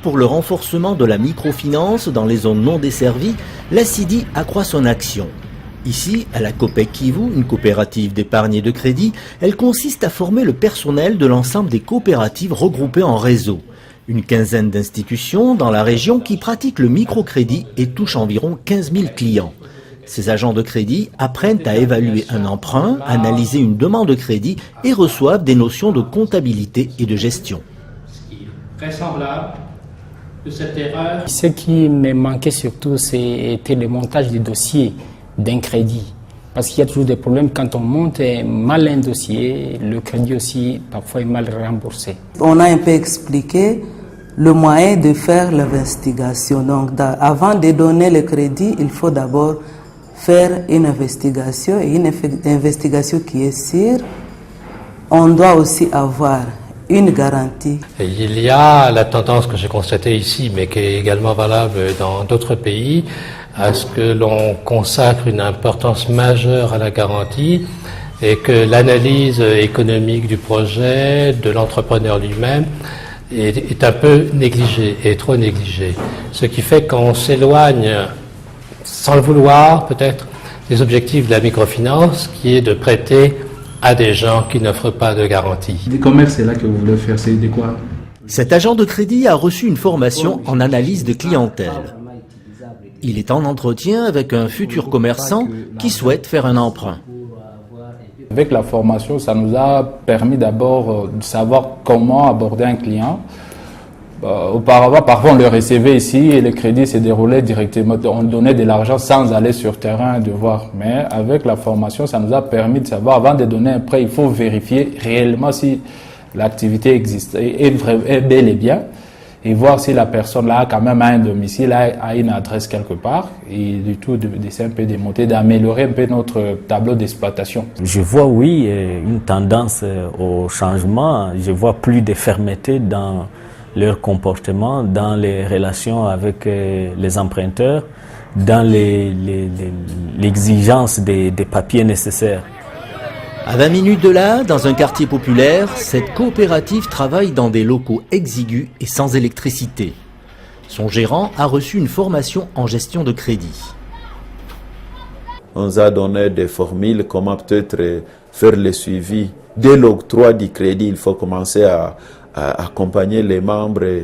Pour le renforcement de la microfinance dans les zones non desservies, la CIDI accroît son action. Ici, à la Copec Kivu, une coopérative d'épargne et de crédit, elle consiste à former le personnel de l'ensemble des coopératives regroupées en réseau. Une quinzaine d'institutions dans la région qui pratiquent le microcrédit et touchent environ 15 000 clients. Ces agents de crédit apprennent à évaluer un emprunt, analyser une demande de crédit et reçoivent des notions de comptabilité et de gestion. De cette erreur. Ce qui me manquait surtout, c'était le montage du dossier d'un crédit. Parce qu'il y a toujours des problèmes quand on monte mal un dossier, le crédit aussi parfois est mal remboursé. On a un peu expliqué le moyen de faire l'investigation. Donc avant de donner le crédit, il faut d'abord faire une investigation, et une investigation qui est sûre. On doit aussi avoir une garantie. Il y a la tendance que j'ai constatée ici, mais qui est également valable dans d'autres pays, à ce que l'on consacre une importance majeure à la garantie et que l'analyse économique du projet, de l'entrepreneur lui-même, est un peu négligée, est trop négligée. Ce qui fait qu'on s'éloigne, sans le vouloir peut-être, des objectifs de la microfinance, qui est de prêter à des gens qui n'offrent pas de garantie. Les commerces, c'est là que vous voulez faire, c'est de quoi? Cet agent de crédit a reçu une formation en analyse de clientèle. Il est en entretien avec un futur commerçant qui souhaite faire un emprunt. Avec la formation, ça nous a permis d'abord de savoir comment aborder un client. Auparavant, parfois on le recevait ici et le crédit se déroulait directement. On donnait de l'argent sans aller sur terrain de voir. Mais avec la formation, ça nous a permis de savoir, avant de donner un prêt, il faut vérifier réellement si l'activité existe, est bel et bien, et voir si la personne là a quand même un domicile, a une adresse quelque part, et du tout d'essayer un peu de monter, d'améliorer un peu notre tableau d'exploitation. Je vois, oui, une tendance au changement. Je vois plus de fermeté dans leur comportement, dans les relations avec les emprunteurs, dans l'exigence des papiers nécessaires. À 20 minutes de là, dans un quartier populaire, cette coopérative travaille dans des locaux exigus et sans électricité. Son gérant a reçu une formation en gestion de crédit. On nous a donné des formules, comment peut-être faire le suivi. Dès l'octroi du crédit, il faut commencer à accompagner les membres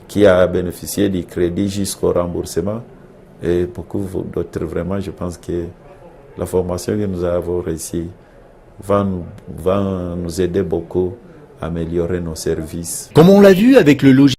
qui ont bénéficié du crédit jusqu'au remboursement. Et beaucoup d'autres, vraiment, je pense que la formation que nous avons réussi va nous aider beaucoup à améliorer nos services. Comme on l'a vu avec le logiciel